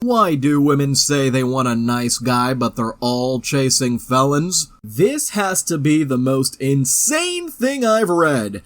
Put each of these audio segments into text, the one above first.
Why do women say they want a nice guy, but they're all chasing felons? This has to be the most insane thing I've read.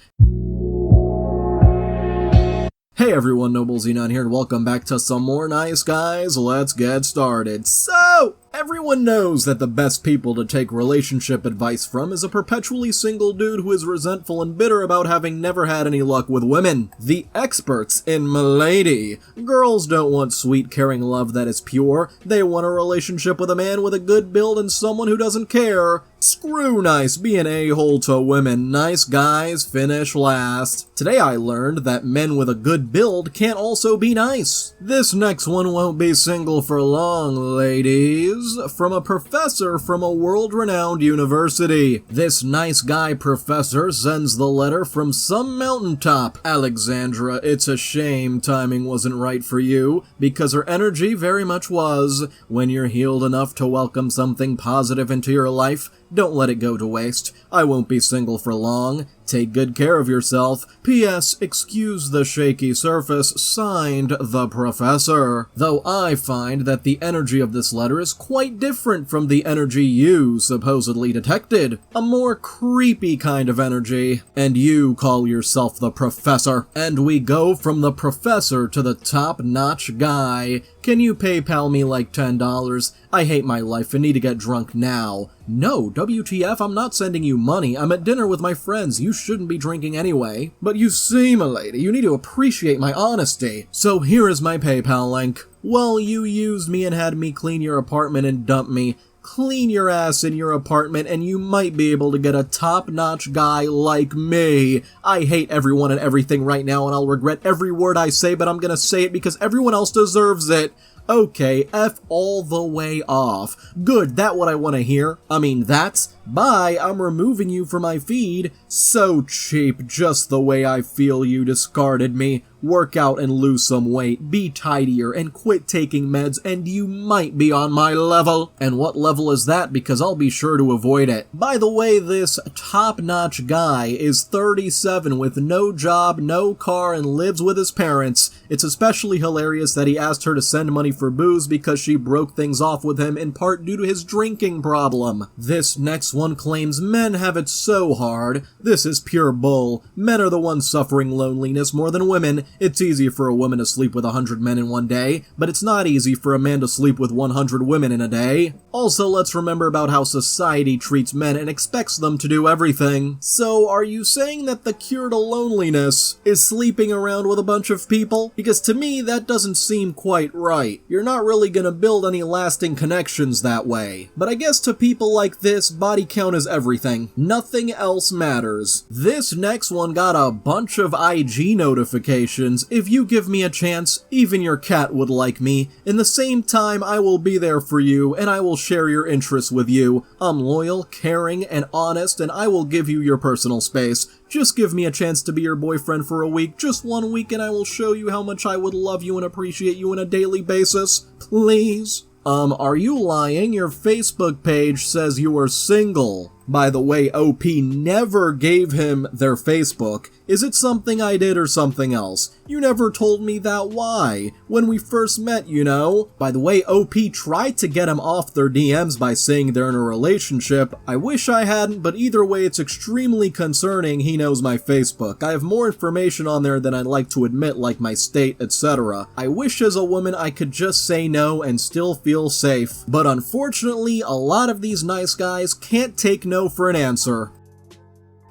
Hey everyone, Noble Xenon here, and welcome back to some more Nice Guys. Let's get started. So, everyone knows that the best people to take relationship advice from is a perpetually single dude who is resentful and bitter about having never had any luck with women. The experts in MILADY. Girls don't want sweet, caring love that is pure. They want a relationship with a man with a good build and someone who doesn't care. Screw nice, be an a-hole to women. Nice guys finish last. Today I learned that men with a good build can't also be nice. This next one won't be single for long, ladies. From a professor from a world-renowned university. This nice guy professor sends the letter from some mountaintop. Alexandra, it's a shame timing wasn't right for you, because her energy very much was. When you're healed enough to welcome something positive into your life, don't let it go to waste. I won't be single for long. Take good care of yourself. P.S. Excuse the shaky surface. Signed, the professor. Though I find that the energy of this letter is quite different from the energy you supposedly detected. A more creepy kind of energy. And you call yourself the professor. And we go from the professor to the top-notch guy. Can you PayPal me like $10? I hate my life and need to get drunk now. No, WTF, I'm not sending you money. I'm at dinner with my friends. You shouldn't be drinking anyway. But you see, m'lady, you need to appreciate my honesty. So here is my PayPal link. Well, you used me and had me clean your apartment and dump me. Clean your ass in your apartment and you might be able to get a top-notch guy like me. I hate everyone and everything right now and I'll regret every word I say, but I'm gonna say it because everyone else deserves it. Okay, F all the way off. Good, that what I want to hear. That's bye, I'm removing you from my feed. So cheap, just the way I feel you discarded me. Work out and lose some weight, be tidier, and quit taking meds, and you might be on my level. And what level is that? Because I'll be sure to avoid it. By the way, this top-notch guy is 37 with no job, no car, and lives with his parents. It's especially hilarious that he asked her to send money for booze because she broke things off with him in part due to his drinking problem. This next one claims men have it so hard. This is pure bull. Men are the ones suffering loneliness more than women. It's easy for a woman to sleep with 100 men in one day, but it's not easy for a man to sleep with 100 women in a day. Also, let's remember about how society treats men and expects them to do everything. So, are you saying that the cure to loneliness is sleeping around with a bunch of people? Because to me, that doesn't seem quite right. You're not really gonna build any lasting connections that way. But I guess to people like this, body count is everything. Nothing else matters. This next one got a bunch of IG notifications. If you give me a chance, even your cat would like me. In the same time, I will be there for you, and I will share your interests with you. I'm loyal, caring, and honest, and I will give you your personal space. Just give me a chance to be your boyfriend for a week, just 1 week, and I will show you how much I would love you and appreciate you on a daily basis. Please? Are you lying? Your Facebook page says you are single. By the way, OP never gave him their Facebook. Is it something I did or something else? You never told me that. Why? When we first met, you know? By the way, OP tried to get him off their DMs by saying they're in a relationship. I wish I hadn't, but either way, it's extremely concerning he knows my Facebook. I have more information on there than I'd like to admit, like my state, etc. I wish as a woman I could just say no and still feel safe. But unfortunately, a lot of these nice guys can't take no for an answer.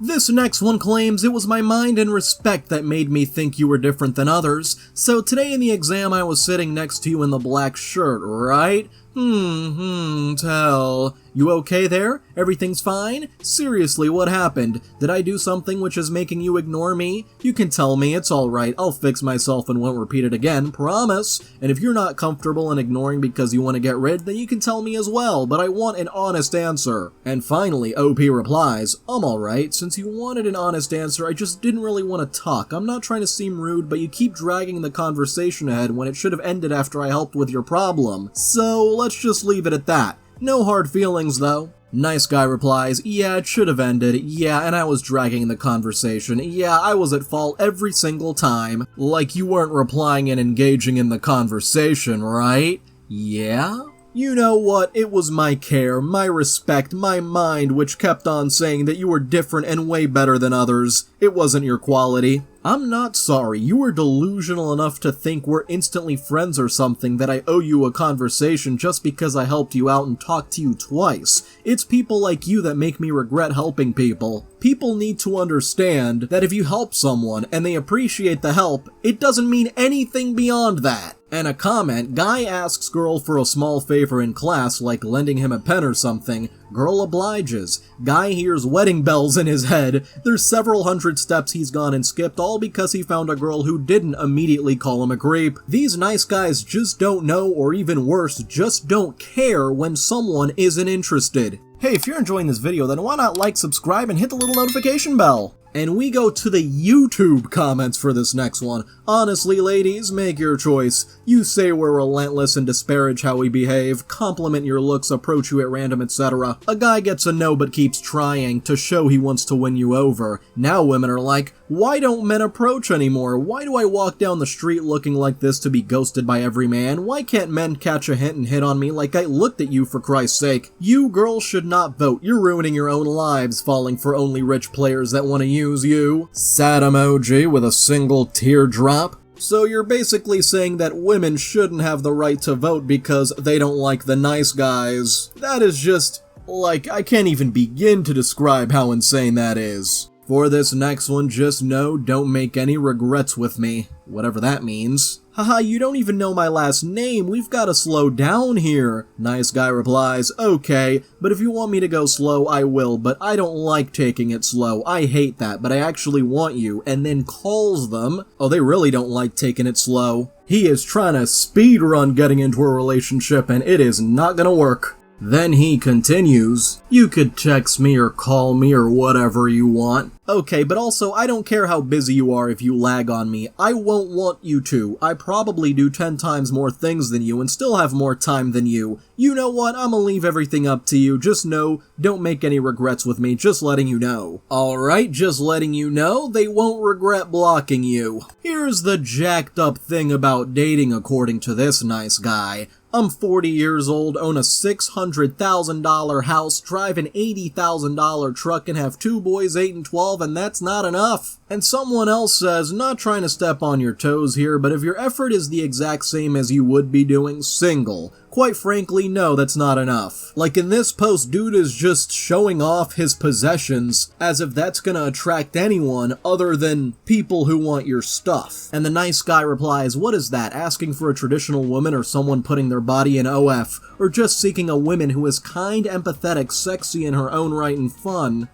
This next one claims it was my mind and respect that made me think you were different than others. So today in the exam I was sitting next to you in the black shirt, right? Tell. You okay there? Everything's fine? Seriously, what happened? Did I do something which is making you ignore me? You can tell me, it's alright, I'll fix myself and won't repeat it again, promise. And if you're not comfortable in ignoring because you want to get rid, then you can tell me as well, but I want an honest answer. And finally, OP replies, I'm alright, since you wanted an honest answer, I just didn't really want to talk. I'm not trying to seem rude, but you keep dragging the conversation ahead when it should have ended after I helped with your problem. So, let's just leave it at that. No hard feelings, though. Nice Guy replies, yeah, it should have ended. Yeah, and I was dragging the conversation. Yeah, I was at fault every single time. Like you weren't replying and engaging in the conversation, right? Yeah? You know what, it was my care, my respect, my mind which kept on saying that you were different and way better than others. It wasn't your quality. I'm not sorry, you were delusional enough to think we're instantly friends or something, that I owe you a conversation just because I helped you out and talked to you twice. It's people like you that make me regret helping people. People need to understand that if you help someone and they appreciate the help, it doesn't mean anything beyond that. And a comment, guy asks girl for a small favor in class, like lending him a pen or something. Girl obliges. Guy hears wedding bells in his head. There's several hundred steps he's gone and skipped, all because he found a girl who didn't immediately call him a creep. These nice guys just don't know, or even worse, just don't care when someone isn't interested. Hey, if you're enjoying this video, then why not like, subscribe, and hit the little notification bell? And we go to the YouTube comments for this next one. Honestly, ladies, make your choice. You say we're relentless and disparage how we behave, compliment your looks, approach you at random, etc. A guy gets a no but keeps trying to show he wants to win you over. Now women are like, why don't men approach anymore? Why do I walk down the street looking like this to be ghosted by every man? Why can't men catch a hint and hit on me like I looked at you, for Christ's sake? You girls should not vote. You're ruining your own lives falling for only rich players that want to use you. Sad emoji with a single teardrop. So you're basically saying that women shouldn't have the right to vote because they don't like the nice guys. That is just, like, I can't even begin to describe how insane that is. For this next one, just know, don't make any regrets with me. Whatever that means. Haha, you don't even know my last name, we've gotta slow down here. Nice guy replies, okay, but if you want me to go slow, I will, but I don't like taking it slow. I hate that, but I actually want you, and then calls them. Oh, they really don't like taking it slow. He is trying to speed run getting into a relationship, and it is not gonna work. Then he continues, you could text me or call me or whatever you want. Okay, but also, I don't care how busy you are if you lag on me. I won't want you to. I probably do 10 times more things than you and still have more time than you. You know what? I'ma leave everything up to you. Just know, don't make any regrets with me. Just letting you know. Alright, just letting you know, they won't regret blocking you. Here's the jacked up thing about dating according to this nice guy. I'm 40 years old, own a $600,000 house, drive an $80,000 truck, and have 2 boys 8 and 12, and that's not enough. And someone else says, not trying to step on your toes here, but if your effort is the exact same as you would be doing single, quite frankly, no, that's not enough. Like in this post, dude is just showing off his possessions as if that's gonna attract anyone other than people who want your stuff. And the nice guy replies, what is that, asking for a traditional woman or someone putting their body in OF, or just seeking a woman who is kind, empathetic, sexy in her own right, and fun?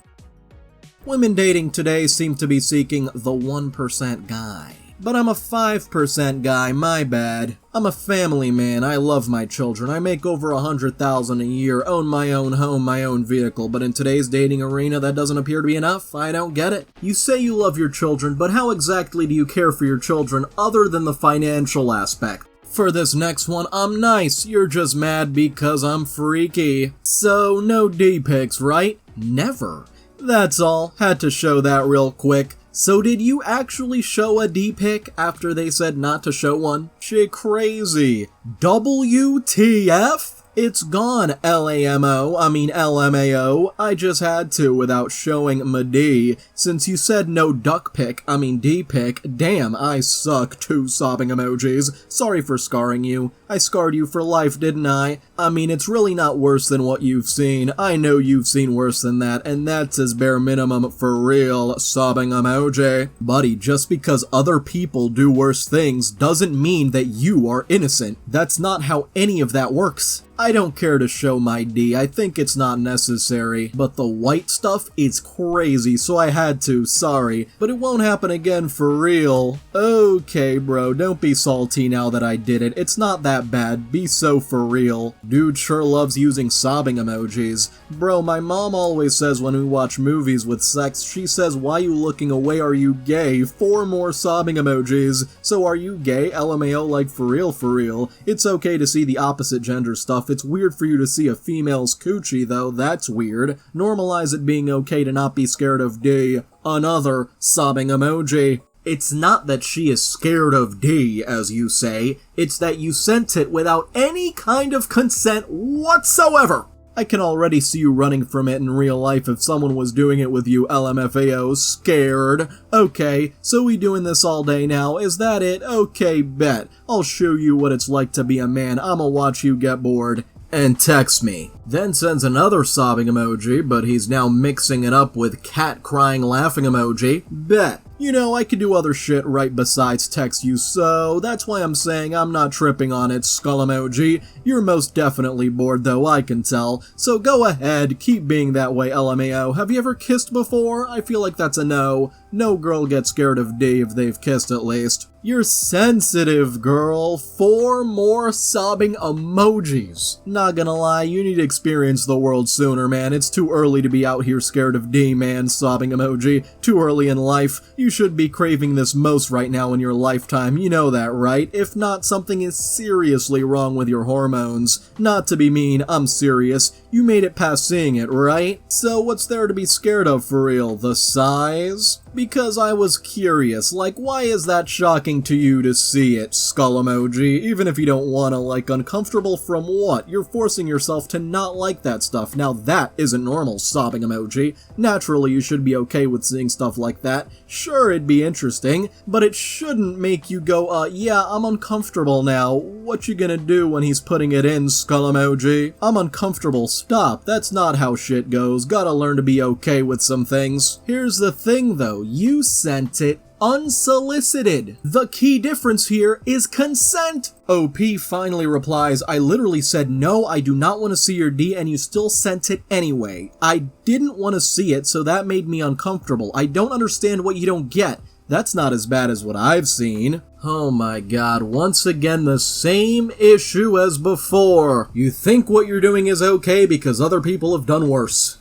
Women dating today seem to be seeking the 1% guy. But I'm a 5% guy, my bad. I'm a family man, I love my children, I make over $100,000 a year, own my own home, my own vehicle, but in today's dating arena that doesn't appear to be enough. I don't get it. You say you love your children, but how exactly do you care for your children other than the financial aspect? For this next one, I'm nice, you're just mad because I'm freaky. So, no D-pics, right? Never. That's all, had to show that real quick. So did you actually show a D-pic after they said not to show one? Shit crazy. WTF? It's gone, LMAO. I just had to without showing my D. Since you said no D-pic, damn, I suck. 2 sobbing emojis. Sorry for scarring you. I scarred you for life, didn't I? I mean, it's really not worse than what you've seen. I know you've seen worse than that, and that's as bare minimum for real, sobbing emoji. Buddy, just because other people do worse things doesn't mean that you are innocent. That's not how any of that works. I don't care to show my D, I think it's not necessary, but the white stuff is crazy, so I had to, sorry, but it won't happen again for real. Okay bro, don't be salty now that I did it, it's not that bad, be so for real. Dude sure loves using sobbing emojis. Bro, my mom always says when we watch movies with sex, she says, why you looking away, are you gay? 4 more sobbing emojis. So are you gay? LMAO, like for real. It's okay to see the opposite gender stuff. It's weird for you to see a female's coochie, though. That's weird. Normalize it being okay to not be scared of D. Another sobbing emoji. It's not that she is scared of D, as you say, it's that you sent it without any kind of consent whatsoever. I can already see you running from it in real life if someone was doing it with you, LMFAO, scared. Okay, so we doing this all day now, is that it? Okay, bet. I'll show you what it's like to be a man, I'ma watch you get bored. And text me. Then sends another sobbing emoji, but he's now mixing it up with cat crying laughing emoji. Bet. You know, I could do other shit right besides text you, so that's why I'm saying I'm not tripping on it, skull emoji. You're most definitely bored though, I can tell. So go ahead, keep being that way, LMAO. Have you ever kissed before? I feel like that's a no. No girl gets scared of D if they've kissed at least. You're sensitive, girl. 4 more sobbing emojis. Not gonna lie, you need to experience the world sooner, man. It's too early to be out here scared of D, man. Sobbing emoji. Too early in life. You should be craving this most right now in your lifetime. You know that, right? If not, something is seriously wrong with your hormones. Not to be mean, I'm serious. You made it past seeing it, right? So what's there to be scared of for real? The size? Because I was curious, like, why is that shocking to you to see it, skull emoji? Even if you don't wanna, like, uncomfortable from what? You're forcing yourself to not like that stuff. Now that isn't normal, sobbing emoji. Naturally, you should be okay with seeing stuff like that. Sure, it'd be interesting, but it shouldn't make you go, yeah, I'm uncomfortable now. What you gonna do when he's putting it in, skull emoji? I'm uncomfortable. Stop. That's not how shit goes. Gotta learn to be okay with some things. Here's the thing, though. You sent it unsolicited. The key difference here is consent. OP finally replies, I literally said no, I do not want to see your D, and you still sent it anyway. I didn't want to see it, so that made me uncomfortable. I don't understand what you don't get. That's not as bad as what I've seen. Oh my god, once again the same issue as before. You think what you're doing is okay because other people have done worse.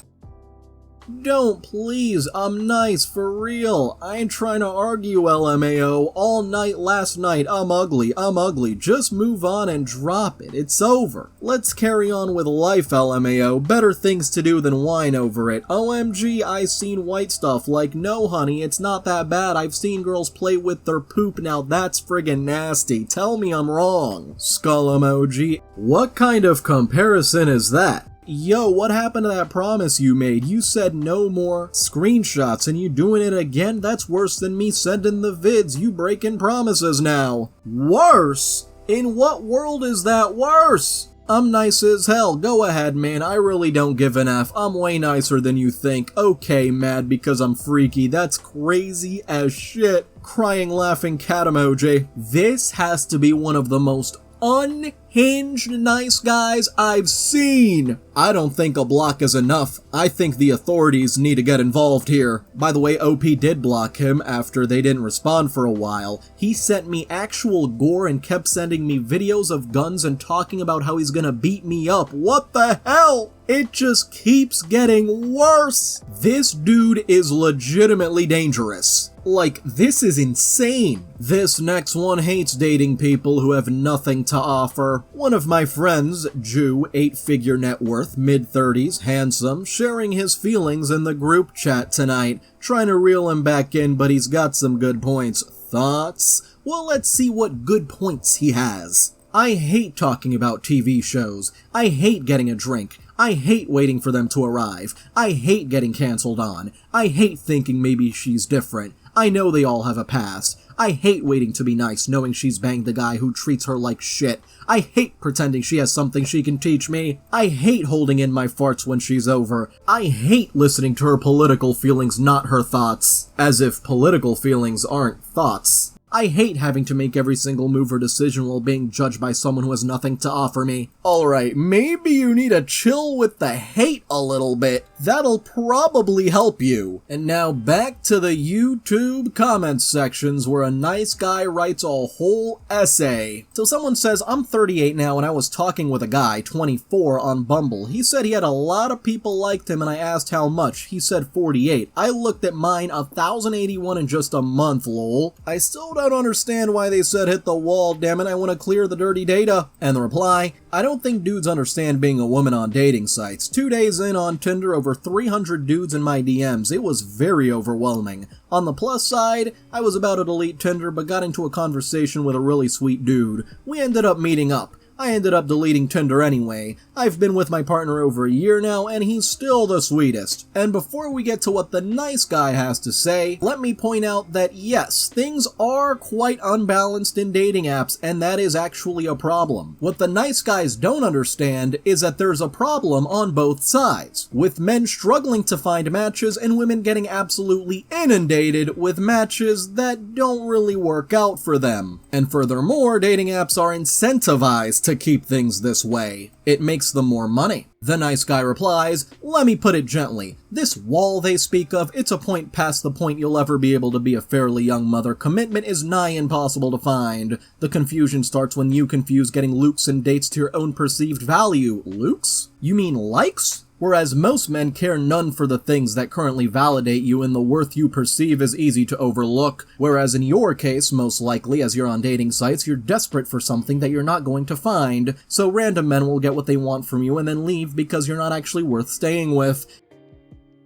Don't, please, I'm nice, for real. I ain't trying to argue, LMAO. All night last night, I'm ugly. Just move on and drop it. It's over. Let's carry on with life, LMAO. Better things to do than whine over it. OMG, I seen white stuff. Like, no, honey, it's not that bad. I've seen girls play with their poop. Now that's friggin' nasty. Tell me I'm wrong. Skull emoji. What kind of comparison is that? Yo, what happened to that promise you made? You said no more screenshots and you doing it again? That's worse than me sending the vids. You breaking promises now. Worse? In what world is that worse? I'm nice as hell. Go ahead, man. I really don't give an F. I'm way nicer than you think. Okay, mad because I'm freaky. That's crazy as shit. Crying, laughing cat emoji. This has to be one of the most unhinged nice guys I've seen. I don't think a block is enough. I think the authorities need to get involved here. By the way, OP did block him after they didn't respond for a while. He sent me actual gore and kept sending me videos of guns and talking about how he's gonna beat me up. What the hell? It just keeps getting worse. This dude is legitimately dangerous. Like, this is insane. This next one hates dating people who have nothing to offer. One of my friends, Jew, 8-figure net worth, mid-30s, handsome, sharing his feelings in the group chat tonight. Trying to reel him back in, but he's got some good points. Thoughts? Well, let's see what good points he has. I hate talking about TV shows. I hate getting a drink. I hate waiting for them to arrive. I hate getting canceled on. I hate thinking maybe she's different. I know they all have a past. I hate waiting to be nice, knowing she's banged the guy who treats her like shit. I hate pretending she has something she can teach me. I hate holding in my farts when she's over. I hate listening to her political feelings, not her thoughts. As if political feelings aren't thoughts. I hate having to make every single move or decision while being judged by someone who has nothing to offer me. Alright, maybe you need to chill with the hate a little bit. That'll probably help you. And now back to the YouTube comment sections where a nice guy writes a whole essay. So someone says, I'm 38 now and I was talking with a guy, 24, on Bumble. He said he had a lot of people liked him and I asked how much. He said 48. I looked at mine, 1,081 in just a month, lol. I still don't don't understand why they said hit the wall, damn it, I want to clear the dirty data. And the reply, I don't think dudes understand being a woman on dating sites. 2 days in on Tinder, over 300 dudes in my DMs. It was very overwhelming. On the plus side, I was about to delete Tinder but got into a conversation with a really sweet dude. We ended up meeting up. I ended up deleting Tinder anyway. I've been with my partner over a year now, and he's still the sweetest. And before we get to what the nice guy has to say, let me point out that yes, things are quite unbalanced in dating apps, and that is actually a problem. What the nice guys don't understand is that there's a problem on both sides, with men struggling to find matches and women getting absolutely inundated with matches that don't really work out for them. And furthermore, dating apps are incentivized to keep things this way. It makes them more money. The nice guy replies, let me put it gently. This wall they speak of, it's a point past the point you'll ever be able to be a fairly young mother. Commitment is nigh impossible to find. The confusion starts when you confuse getting looks and dates to your own perceived value. Looks? You mean likes? Whereas most men care none for the things that currently validate you, and the worth you perceive is easy to overlook. Whereas in your case, most likely, as you're on dating sites, you're desperate for something that you're not going to find, so random men will get what they want from you and then leave because you're not actually worth staying with.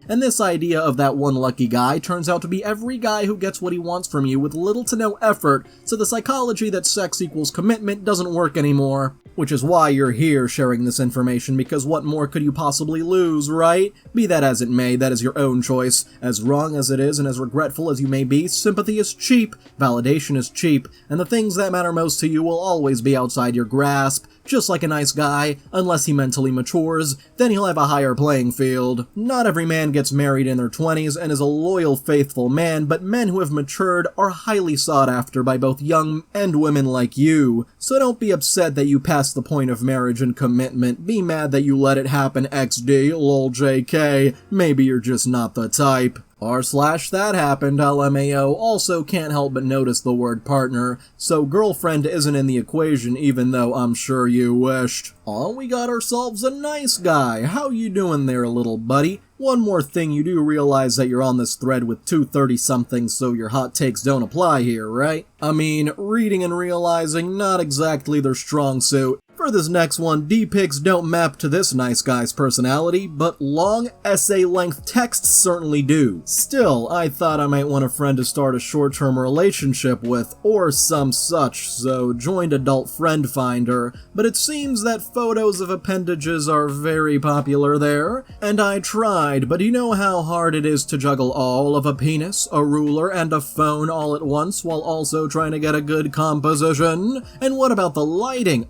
And this idea of that one lucky guy turns out to be every guy who gets what he wants from you with little to no effort, so the psychology that sex equals commitment doesn't work anymore. Which is why you're here sharing this information, because what more could you possibly lose, right? Be that as it may, that is your own choice. As wrong as it is and as regretful as you may be, sympathy is cheap, validation is cheap, and the things that matter most to you will always be outside your grasp. Just like a nice guy, unless he mentally matures, then he'll have a higher playing field. Not every man gets married in their 20s and is a loyal, faithful man, but men who have matured are highly sought after by both young and women like you. So don't be upset that you passed the point of marriage and commitment. Be mad that you let it happen, XD, lol JK. Maybe you're just not the type. r/that happened, LMAO. Also can't help but notice the word partner, so girlfriend isn't in the equation even though I'm sure you wished. Aw, we got ourselves a nice guy. How you doing there, little buddy? One more thing, you do realize that you're on this thread with two 30-somethings, so your hot takes don't apply here, right? I mean, reading and realizing, not exactly their strong suit. For this next one, D-pics don't map to this nice guy's personality, but long essay-length texts certainly do. Still, I thought I might want a friend to start a short-term relationship with, or some such, so joined Adult Friend Finder, but it seems that photos of appendages are very popular there, and I tried, but you know how hard it is to juggle all of a penis, a ruler, and a phone all at once while also trying to get a good composition? And what about the lighting?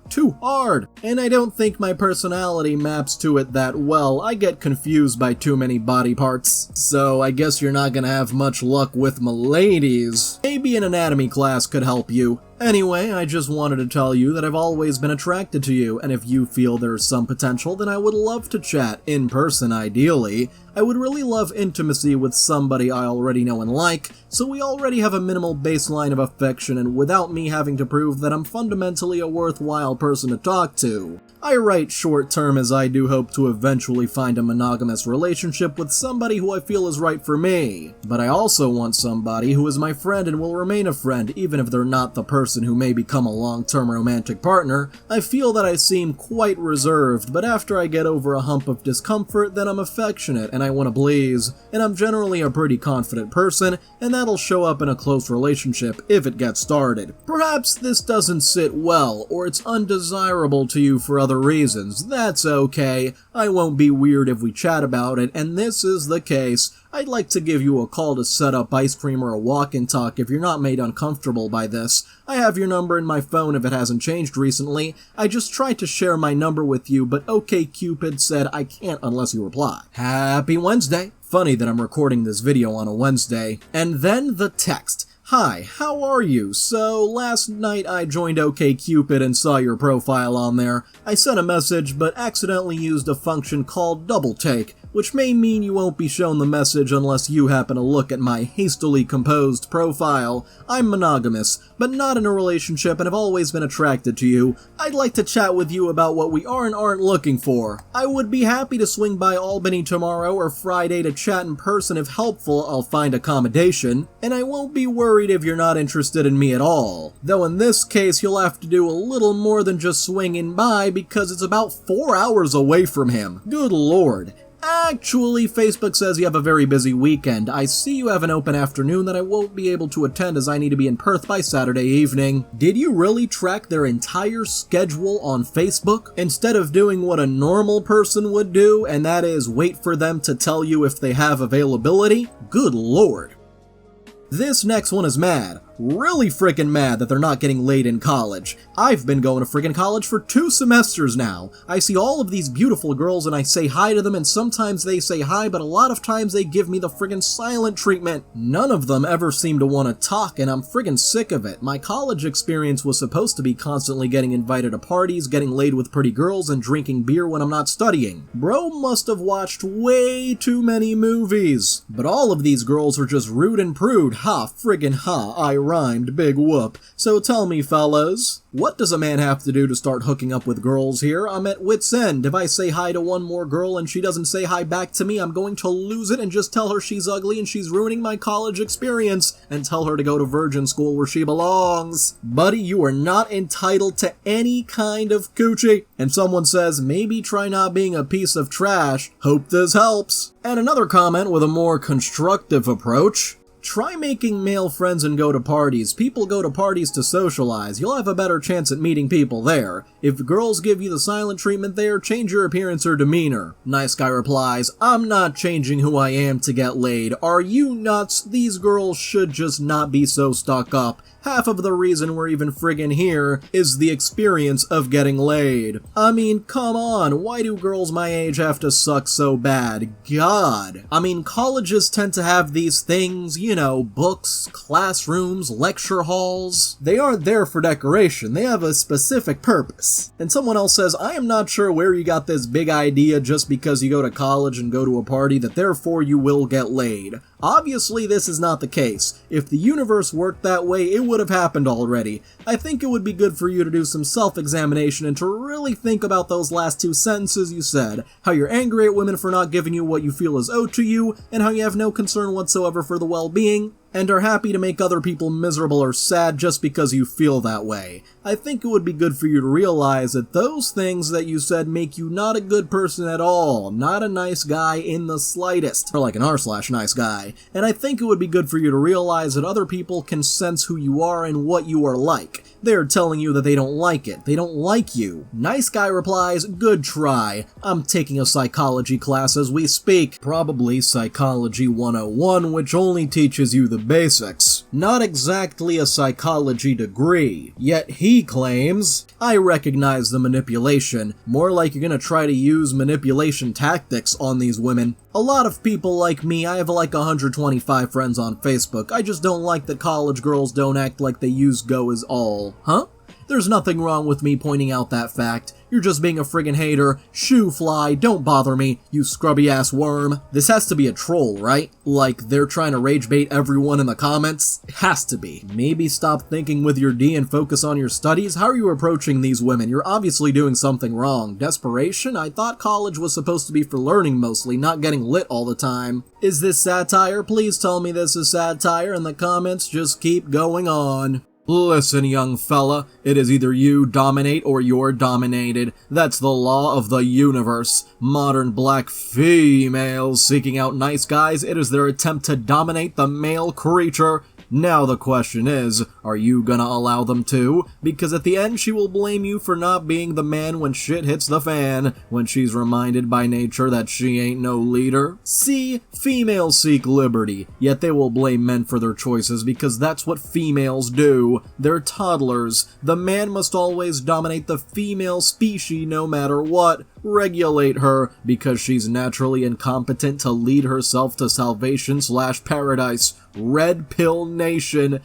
Too hard. And I don't think my personality maps to it that well. I get confused by too many body parts. So I guess you're not gonna have much luck with my ladies. Maybe an anatomy class could help you. Anyway, I just wanted to tell you that I've always been attracted to you, and if you feel there's some potential, then I would love to chat, in person ideally. I would really love intimacy with somebody I already know and like, so we already have a minimal baseline of affection, and without me having to prove that I'm fundamentally a worthwhile person to talk to. I write short term as I do hope to eventually find a monogamous relationship with somebody who I feel is right for me. But I also want somebody who is my friend and will remain a friend even if they're not the person who may become a long-term romantic partner. I feel that I seem quite reserved, but after I get over a hump of discomfort, then I'm affectionate and I want to please. And I'm generally a pretty confident person, and that'll show up in a close relationship if it gets started. Perhaps this doesn't sit well, or it's undesirable to you for other reasons. That's okay. I won't be weird if we chat about it, and this is the case. I'd like to give you a call to set up ice cream or a walk and talk if you're not made uncomfortable by this. I have your number in my phone if it hasn't changed recently. I just tried to share my number with you, but okcupid said I can't unless you reply. Happy Wednesday. Funny that I'm recording this video on a Wednesday. And then the text. Hi, how are you? So, last night I joined okcupid and saw your profile on there. I sent a message, but accidentally used a function called double take, which may mean you won't be shown the message unless you happen to look at my hastily composed profile. I'm monogamous, but not in a relationship and have always been attracted to you. I'd like to chat with you about what we are and aren't looking for. I would be happy to swing by Albany tomorrow or Friday to chat in person. If helpful, I'll find accommodation, and I won't be worried if you're not interested in me at all. Though in this case, you'll have to do a little more than just swinging by because it's about 4 hours away from him. Good lord. Actually, Facebook says you have a very busy weekend. I see you have an open afternoon that I won't be able to attend as I need to be in Perth by Saturday evening. Did you really track their entire schedule on Facebook instead of doing what a normal person would do, and that is wait for them to tell you if they have availability? Good lord. This next one is mad. Really freaking mad that they're not getting laid in college. I've been going to freaking college for 2 semesters now. I see all of these beautiful girls and I say hi to them, and sometimes they say hi, but a lot of times they give me the friggin' silent treatment. None of them ever seem to want to talk, and I'm friggin' sick of it. My college experience was supposed to be constantly getting invited to parties, getting laid with pretty girls, and drinking beer when I'm not studying. Bro must have watched way too many movies. But all of these girls are just rude and prude. Ha, friggin' ha, I rhymed, big whoop. So tell me, fellas, what does a man have to do to start hooking up with girls here? I'm at wit's end. If I say hi to one more girl and she doesn't say hi back to me, I'm going to lose it and just tell her she's ugly and she's ruining my college experience, and tell her to go to virgin school where she belongs. Buddy, you are not entitled to any kind of coochie. And someone says, maybe try not being a piece of trash. Hope this helps. And another comment with a more constructive approach. Try making male friends and go to parties. People go to parties to socialize. You'll have a better chance at meeting people there. If girls give you the silent treatment there, change your appearance or demeanor. Nice guy replies, I'm not changing who I am to get laid. Are you nuts? These girls should just not be so stuck up. Half of the reason we're even friggin' here is the experience of getting laid. I mean, come on, why do girls my age have to suck so bad? God. I mean, colleges tend to have these things, you know, books, classrooms, lecture halls. They aren't there for decoration, they have a specific purpose. And someone else says, I am not sure where you got this big idea just because you go to college and go to a party that therefore you will get laid. Obviously, this is not the case. If the universe worked that way, it would have happened already. I think it would be good for you to do some self-examination and to really think about those last 2 sentences you said. How you're angry at women for not giving you what you feel is owed to you, and how you have no concern whatsoever for the well-being, and are happy to make other people miserable or sad just because you feel that way. I think it would be good for you to realize that those things that you said make you not a good person at all, not a nice guy in the slightest, or like an r/nice guy. And I think it would be good for you to realize that other people can sense who you are and what you are like. They're telling you that they don't like it. They don't like you. Nice guy replies, good try. I'm taking a psychology class as we speak. Probably Psychology 101, which only teaches you the basics. Not exactly a psychology degree. Yet he claims, I recognize the manipulation. More like you're gonna try to use manipulation tactics on these women. A lot of people like me, I have like 125 friends on Facebook. I just don't like that college girls don't act like they use go as all. Huh? There's nothing wrong with me pointing out that fact. You're just being a friggin' hater. Shoo fly, don't bother me, you scrubby ass worm. This has to be a troll, right? Like, they're trying to rage bait everyone in the comments? It has to be. Maybe stop thinking with your D and focus on your studies? How are you approaching these women? You're obviously doing something wrong. Desperation? I thought college was supposed to be for learning mostly, not getting lit all the time. Is this satire? Please tell me this is satire in the comments. Just keep going on. Listen, young fella, it is either you dominate or you're dominated. That's the law of the universe. Modern black females seeking out nice guys, it is their attempt to dominate the male creature. Now the question is, are you gonna allow them to? Because at the end she will blame you for not being the man when shit hits the fan, when she's reminded by nature that she ain't no leader. See, females seek liberty, yet they will blame men for their choices because that's what females do. They're toddlers. The man must always dominate the female species no matter what. Regulate her, because she's naturally incompetent to lead herself to salvation/paradise. Red Pill Nation.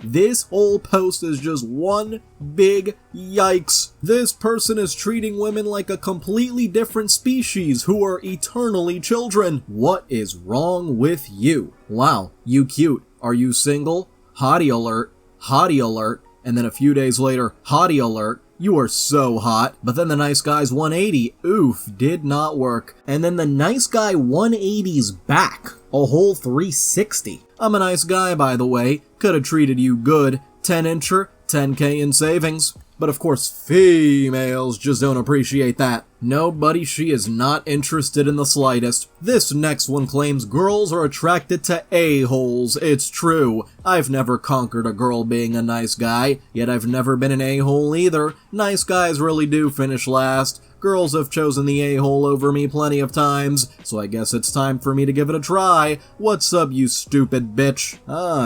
This whole post is just one big yikes. This person is treating women like a completely different species who are eternally children. What is wrong with you? Wow, you cute. Are you single? Hottie alert. Hottie alert. And then a few days later, hottie alert. You are so hot. But then the nice guy's 180. Oof, did not work. And then the nice guy 180's back. A whole 360. I'm a nice guy, by the way. Could've treated you good. 10-incher, 10K in savings. But of course, females just don't appreciate that. No, buddy, she is not interested in the slightest. This next one claims girls are attracted to a-holes. It's true. I've never conquered a girl being a nice guy, yet I've never been an a-hole either. Nice guys really do finish last. Girls have chosen the a-hole over me plenty of times, so I guess it's time for me to give it a try. What's up, you stupid bitch?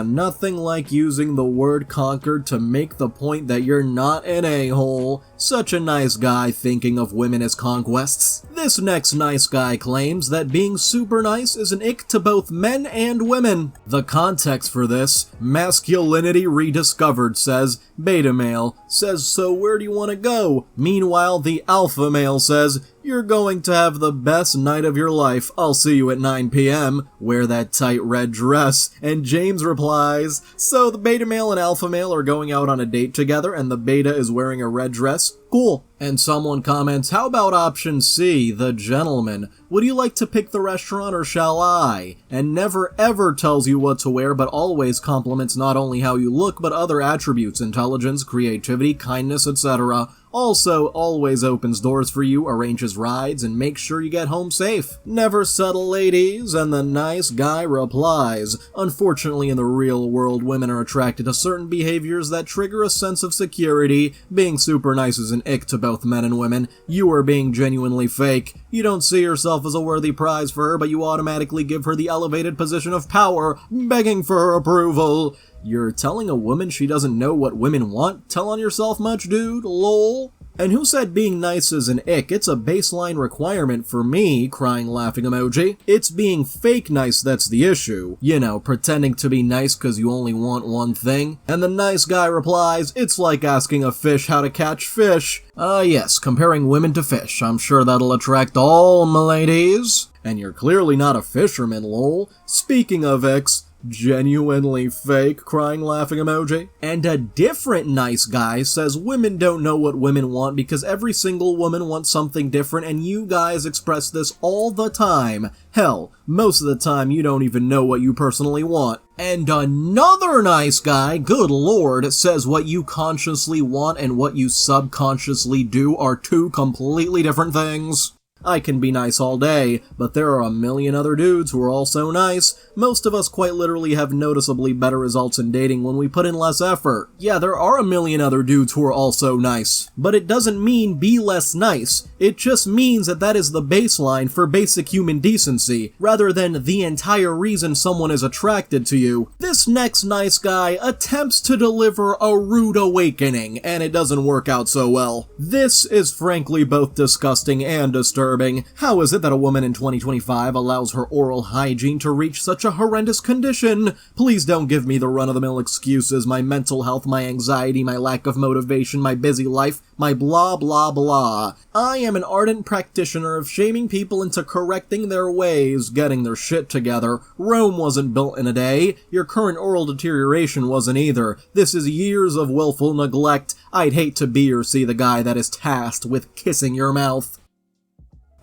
Nothing like using the word conquered to make the point that you're not an a-hole. Such a nice guy thinking of women as conquests. This next nice guy claims that being super nice is an ick to both men and women. The context for this, Masculinity Rediscovered says, beta male says, so where do you want to go? Meanwhile, the alpha male says, you're going to have the best night of your life. I'll see you at 9 p.m. Wear that tight red dress. And James replies, so the beta male and alpha male are going out on a date together and the beta is wearing a red dress? Cool. And someone comments, how about option C, the gentleman? Would you like to pick the restaurant or shall I? And never ever tells you what to wear, but always compliments not only how you look, but other attributes, intelligence, creativity, kindness, etc. Also, always opens doors for you, arranges rides, and makes sure you get home safe. Never settle, ladies, and the nice guy replies. Unfortunately, in the real world, women are attracted to certain behaviors that trigger a sense of security. Being super nice is an ick to both men and women. You are being genuinely fake. You don't see yourself as a worthy prize for her, but you automatically give her the elevated position of power, begging for her approval. You're telling a woman she doesn't know what women want? Tell on yourself much, dude? Lol. And who said being nice is an ick? It's a baseline requirement for me, crying laughing emoji. It's being fake nice that's the issue. You know, pretending to be nice because you only want one thing. And the nice guy replies, it's like asking a fish how to catch fish. Yes, comparing women to fish. I'm sure that'll attract all my ladies. And you're clearly not a fisherman, lol. Speaking of icks, genuinely fake, crying laughing emoji. And a different nice guy says women don't know what women want because every single woman wants something different and you guys express this all the time. Hell, most of the time you don't even know what you personally want. And another nice guy, good lord, says what you consciously want and what you subconsciously do are two completely different things. I can be nice all day, but there are a million other dudes who are also nice. Most of us quite literally have noticeably better results in dating when we put in less effort. Yeah, there are a million other dudes who are also nice. But it doesn't mean be less nice. It just means that that is the baseline for basic human decency, rather than the entire reason someone is attracted to you. This next nice guy attempts to deliver a rude awakening, and it doesn't work out so well. This is frankly both disgusting and disturbing. How is it that a woman in 2025 allows her oral hygiene to reach such a horrendous condition? Please don't give me the run-of-the-mill excuses, my mental health, my anxiety, my lack of motivation, my busy life, my blah blah blah. I am an ardent practitioner of shaming people into correcting their ways, getting their shit together. Rome wasn't built in a day. Your current oral deterioration wasn't either. This is years of willful neglect. I'd hate to be or see the guy that is tasked with kissing your mouth.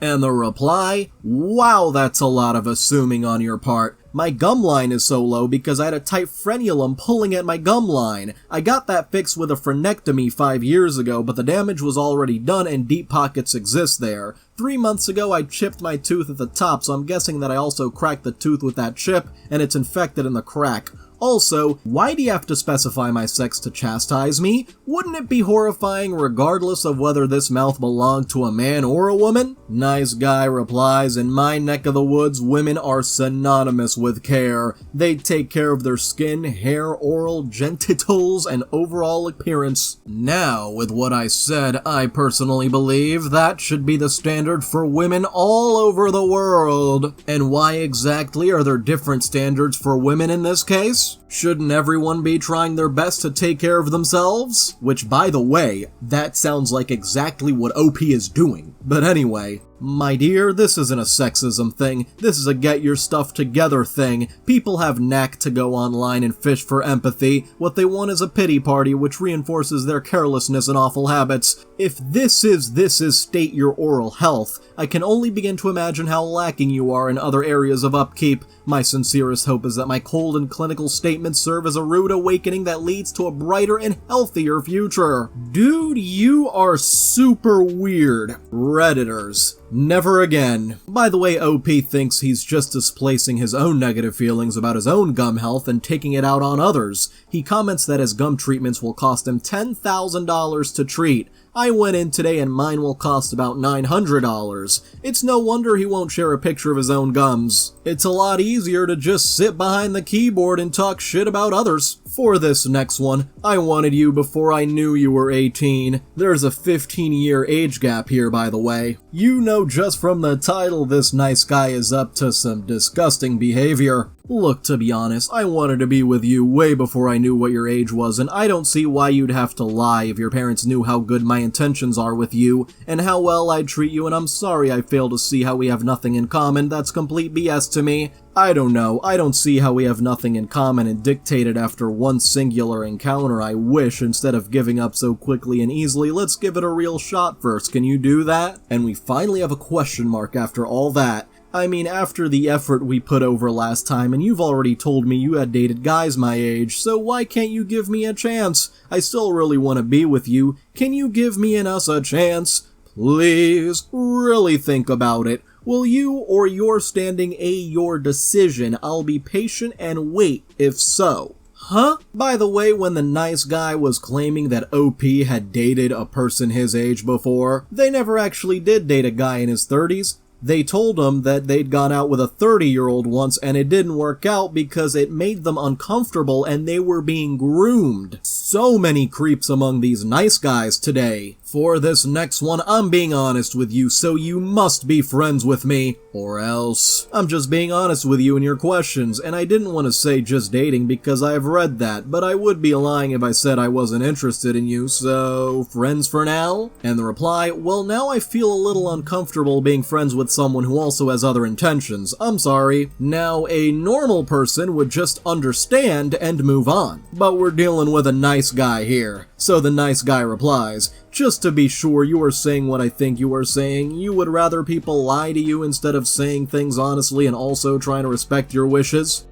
And the reply? Wow, that's a lot of assuming on your part. My gum line is so low because I had a tight frenulum pulling at my gum line. I got that fixed with a frenectomy 5 years ago, but the damage was already done and deep pockets exist there. 3 months ago I chipped my tooth at the top, so I'm guessing that I also cracked the tooth with that chip, and it's infected in the crack. Also, why do you have to specify my sex to chastise me? Wouldn't it be horrifying regardless of whether this mouth belonged to a man or a woman? Nice guy replies, in my neck of the woods, women are synonymous with care. They take care of their skin, hair, oral, genitals, and overall appearance. Now, with what I said, I personally believe that should be the standard for women all over the world. And why exactly are there different standards for women in this case? Shouldn't everyone be trying their best to take care of themselves? Which, by the way, that sounds like exactly what OP is doing. But anyway, my dear, this isn't a sexism thing, this is a get your stuff together thing. People have knack to go online and fish for empathy. What they want is a pity party which reinforces their carelessness and awful habits. If this is state your oral health, I can only begin to imagine how lacking you are in other areas of upkeep. My sincerest hope is that my cold and clinical statements serve as a rude awakening that leads to a brighter and healthier future. Dude, you are super weird. Redditors. Never again. By the way, OP thinks he's just displacing his own negative feelings about his own gum health and taking it out on others. He comments that his gum treatments will cost him $10,000 to treat. I went in today and mine will cost about $900. It's no wonder he won't share a picture of his own gums. It's a lot easier to just sit behind the keyboard and talk shit about others. For this next one, I wanted you before I knew you were 18. There's a 15-year age gap here, by the way. You know just from the title this nice guy is up to some disgusting behavior. Look, to be honest, I wanted to be with you way before I knew what your age was, and I don't see why you'd have to lie if your parents knew how good my intentions are with you, and how well I'd treat you, and I'm sorry I fail to see how we have nothing in common. That's complete BS to me. I don't know, I don't see how we have nothing in common and dictated after one singular encounter. I wish, instead of giving up so quickly and easily, let's give it a real shot first. Can you do that? And we finally have a question mark after all that. I mean, after the effort we put over last time, and you've already told me you had dated guys my age, so why can't you give me a chance? I still really want to be with you. Can you give me and us a chance? Please, really think about it. Will you or your standing your decision? I'll be patient and wait if so. Huh? By the way, when the nice guy was claiming that OP had dated a person his age before, they never actually did date a guy in his 30s. They told him that they'd gone out with a 30-year-old once and it didn't work out because it made them uncomfortable and they were being groomed. So many creeps among these nice guys today. For this next one, I'm being honest with you, so you must be friends with me, or else. I'm just being honest with you in your questions, and I didn't want to say just dating because I've read that, but I would be lying if I said I wasn't interested in you, so friends for now? And the reply, well, now I feel a little uncomfortable being friends with someone who also has other intentions. I'm sorry. Now, a normal person would just understand and move on, but we're dealing with a nice guy here. So the nice guy replies, just to be sure you are saying what I think you are saying, you would rather people lie to you instead of saying things honestly and also trying to respect your wishes?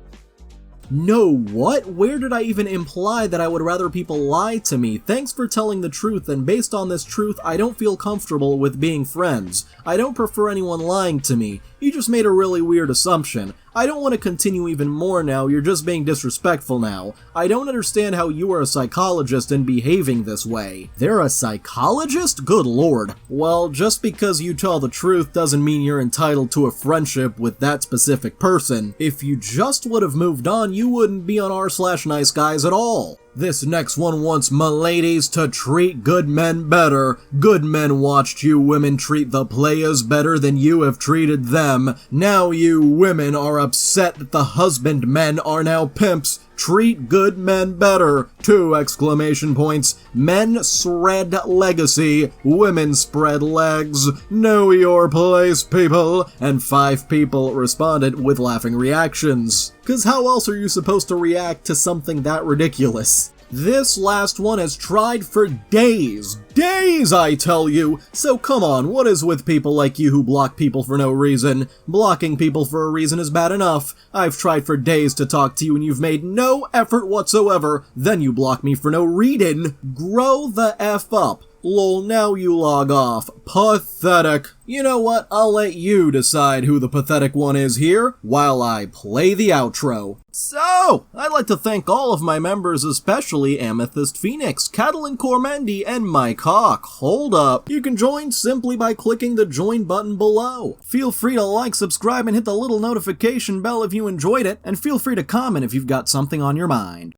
No, what? Where did I even imply that I would rather people lie to me? Thanks for telling the truth, and based on this truth, I don't feel comfortable with being friends. I don't prefer anyone lying to me. You just made a really weird assumption. I don't want to continue even more now, you're just being disrespectful now. I don't understand how you are a psychologist and behaving this way. They're a psychologist? Good lord. Well, just because you tell the truth doesn't mean you're entitled to a friendship with that specific person. If you just would have moved on, you wouldn't be on r/niceguys at all. This next one wants m'ladies to treat good men better. Good men watched you women treat the players better than you have treated them. Now you women are upset that the husbandmen are now pimps. Treat good men better. 2 exclamation points. Men spread legacy. Women spread legs. Know your place, people. And 5 people responded with laughing reactions. 'Cause how else are you supposed to react to something that ridiculous? This last one has tried for days. Days, I tell you! So come on, what is with people like you who block people for no reason? Blocking people for a reason is bad enough. I've tried for days to talk to you and you've made no effort whatsoever. Then you block me for no reading. Grow the F up. Lol, now you log off. Pathetic. You know what? I'll let you decide who the pathetic one is here, while I play the outro. So, I'd like to thank all of my members, especially Amethyst Phoenix, Catalin Cormendi, and Mike Hawk. Hold up. You can join simply by clicking the join button below. Feel free to like, subscribe, and hit the little notification bell if you enjoyed it, and feel free to comment if you've got something on your mind.